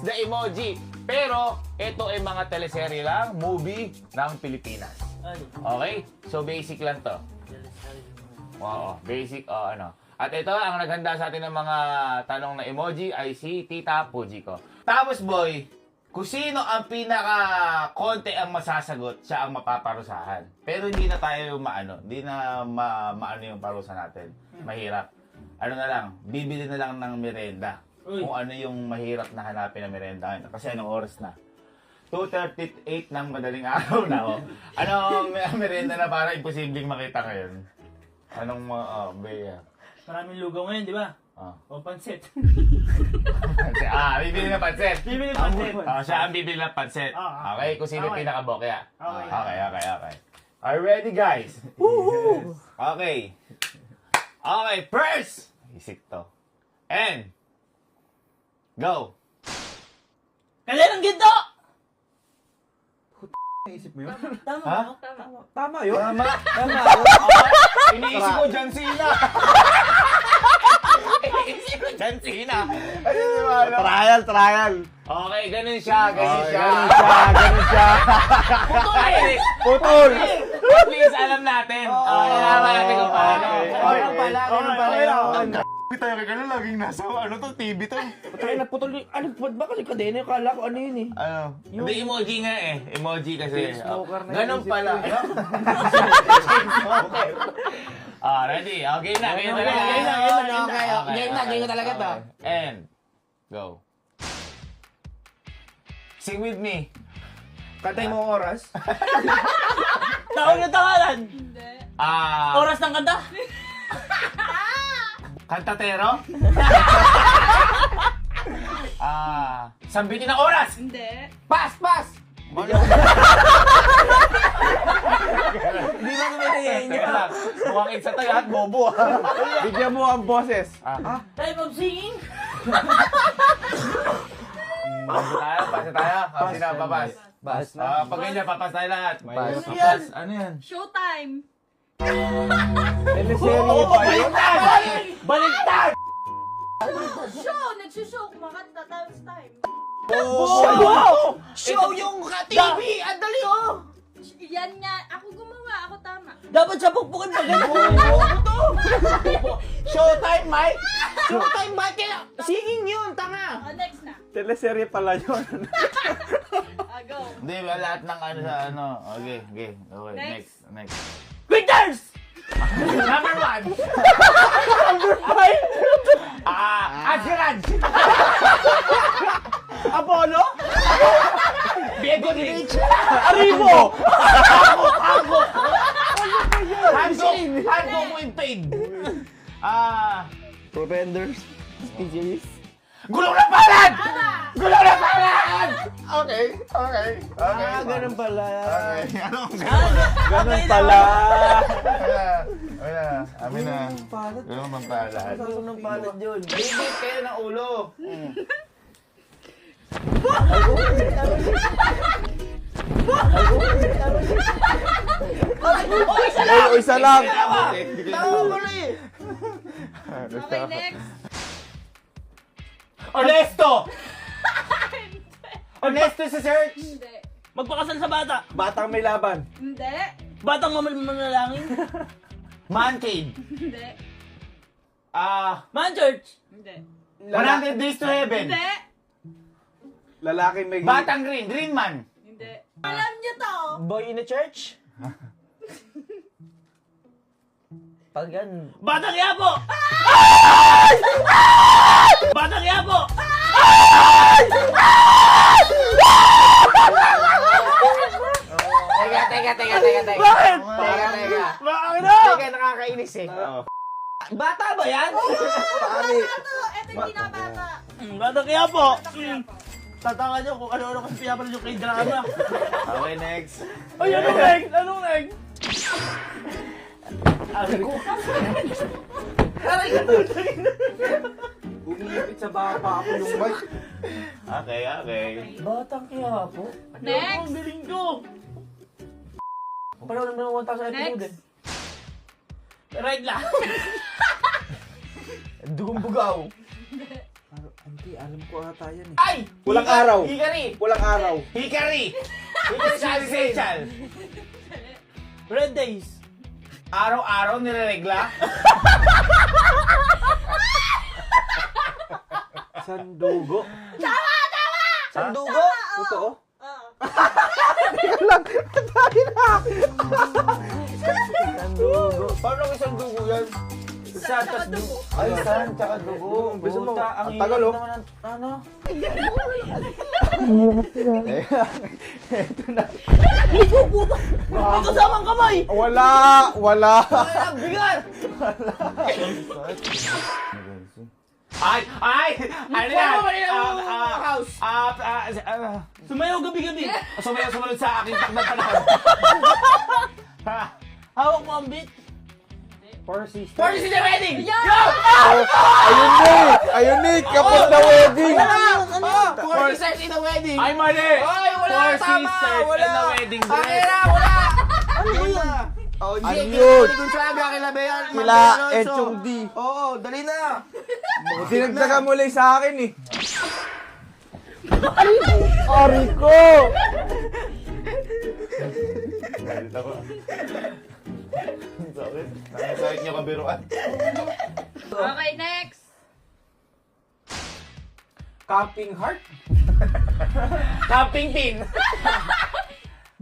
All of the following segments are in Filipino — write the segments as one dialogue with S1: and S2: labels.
S1: is the emoji. Pero, ito ay mga teleserye lang, movie ng Pilipinas. Okay? So, basic lang to. Wow, basic, ano. At ito, ang naghanda sa atin ng mga tanong na emoji ay si Tita Fujiko. Tapos, boy, kung sino ang pinaka-konti ang masasagot, siya ang mapaparusahan. Pero hindi na tayo hindi na maano yung parusa natin. Mahirap. Ano na lang, bibili na lang ng merenda. Kung ano yung mahirap na hanapin na merenda. Kasi anong oras na? 2:38 ng madaling araw na. Anong merenda na para imposibleng makita ngayon? Anong Bea?
S2: Maraming lugaw ngayon, di ba? O pansit.
S1: Bibili na pansit.
S2: Bibili pansit.
S1: Siya ang bibili ng pansit. Okay, kung sino yung pinaka-bokya.
S2: Okay.
S1: Okay. Are you ready, guys? Yes. Okay. Okay, first! Isip to. And, go!
S2: Kailan ang ginto!
S3: Naisip mo yun?
S2: Tama.
S1: Ha?
S3: Tama yun.
S1: Tama. Iniisip ko John Cena. Iniisip ko John Cena.
S3: Trial.
S1: Okay, ganun siya.
S3: Ganun siya.
S1: Putol! At least alam natin. Alam natin kung paano.
S3: Ganun pala.
S1: Tayo ka ganun, laging nasa TV to.
S3: Tayo naputol yun. Ano ba kasi kadena? Kala ko ano yun eh.
S1: Ano? Hindi, emoji nga eh. Emoji kasi.
S3: Smoker na
S1: Ganun
S3: yung
S1: pala. Ready? Okay na.
S3: Game na talaga to.
S1: And, go. Sing with me.
S3: Kantay mo ang oras.
S2: Tawag na tawanan!
S4: Hindi.
S2: Oras ng kanta!
S1: Kantatero? Sambitin ng oras!
S4: Hindi.
S1: Pass!
S3: Hindi mo naman yan.
S1: Mukhang isa tayo lahat bobo.
S3: Bigyan mo ang boses.
S2: Time of singing!
S1: Pass tayo. Sino ang papas?
S3: Bas
S1: Pag ganyan, papas tayo lahat.
S3: Pass.
S1: Ano yan?
S4: Showtime.
S3: Teleserye pa yun.
S1: Baliktad!
S4: Show! Nagsushow. Kumakanta tapos time.
S1: Show yung TV! Andali oh!
S4: Yan nga. Ako gumawa. Ako tama.
S2: Dapat sa pukpukin pa ganun!
S1: Showtime, Mike! Showtime, Mike! Singing yun, tanga!
S4: Next na.
S3: Teleserye pala yun.
S4: Go.
S1: Hindi, lahat ng sa Okay.
S4: Next.
S1: Next.
S2: Winters!
S1: Number 1!
S2: Number 5!
S1: Asiraj!
S2: Apollo!
S1: Diego Rich!
S2: Arribo!
S1: Hando Quintain!
S3: Pretenders. Specialist.
S1: Gulong na palad! Gulong na palad! Okay.
S3: Ganun pala.
S1: Okay.
S3: Ganun pala.
S1: Amin na. Gulong ng palad.
S3: Ganun ng palad yun.
S1: Bibit kayo ng ulo.
S3: Isa lang.
S1: Tawa mo na eh.
S4: Okay, next.
S1: Honesto! Honesto sa search!
S4: Hindi.
S2: Magpakasal sa bata!
S3: Batang may laban.
S4: Hindi.
S2: Batang manalangin!
S1: Man cave.
S4: Hindi.
S2: Man church!
S4: Hindi.
S1: 100 days to heaven.
S4: Hindi.
S3: Lalaki may...
S1: Batang green. Green man.
S4: Hindi. Alam niyo to.
S3: Boy in a church? Pag yan...
S2: Batang Yapo! Batang Yapo!
S3: Teka.
S2: Bakit?
S3: Teka.
S2: Bakit na?
S3: Teka, nakakainis eh.
S2: Bata ba yan?
S3: Pari.
S4: Ito yung binabata.
S2: Batang Yapo! Tatawa niyo kung ano-ano kasi pinapanood yung K-drama.
S1: Okay, next.
S2: Ay, anong next? Anong next?
S3: Umipit sa baba ako yung mic.
S1: Okay.
S3: Batang Quiapo?
S4: Next.
S2: Ang galing ko!
S3: Paano naman 1,000 episode
S4: Next.
S2: Right lang.
S3: Dugong bugaw. Hindi, alam ko ata yan eh.
S1: Ay!
S3: Walang araw.
S1: Hikari!
S3: Walang araw.
S1: Hikari! Hikari sa essential.
S2: Red days.
S1: Araw-araw nireregla.
S3: Sandugo.
S2: Sandugo.
S3: Totoo?
S4: Oo.
S3: Sandugo.
S1: Paano isang dugo yan?
S4: Saan tsaka dugo?
S1: Ay, saan? Tsaka dugo.
S3: Gusto mo,
S1: Puta,
S3: ang tagal,
S1: hirap
S3: oh.
S1: naman ng, ano?
S2: May kasamang kamay.
S3: Wala! Wala!
S2: Ang bigat.
S1: Ay! Ay! Ano yan?
S2: House. Sumayaw gabi-gabi.
S1: Sumunod sa aking takdang panahon.
S2: Hawak mo ang beat.
S3: Four sisters.
S2: Party in the wedding.
S3: Ayun Nick! Ayun Nick! Kapag na wedding!
S2: Four sisters in the wedding.
S1: Ay, mali!
S2: Ay, wala,
S1: Four
S2: tama,
S1: sisters
S2: wala.
S1: and the wedding dress.
S2: Akira, wala. Ano yun?
S3: Ano
S2: Jake,
S3: yun?
S2: Gonzaga, kila Bayan,
S3: Kila Edchong D.
S2: Oo, dali na.
S3: Dinagdagan mo lang sa akin eh. Ari ko!
S1: Nakasakit niyo kabiruan.
S4: Okay, next.
S3: Camping heart?
S1: Camping pin!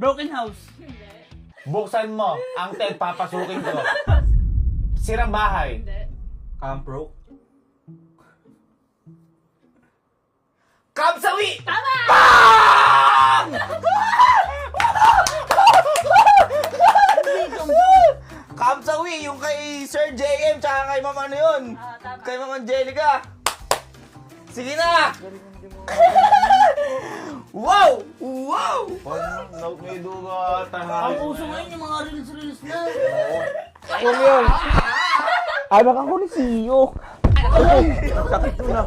S2: Broken house.
S4: Hindi.
S1: Buksan mo ang tent, papasukin ko. Sirang bahay.
S4: Hindi.
S3: Camp broke?
S1: Kamsawi!
S4: Tama!
S2: Kamsawi, yung kay Sir JM, tsaka kay Ma'am ano yun?
S4: Tama.
S2: Kay Ma'am Angelica. Sige na! Wow! Wow!
S1: May duga
S2: Ang uso ngayon yung mga reels na.
S3: Huwag yun! Anak ako ni Siyo! Sakit ko na.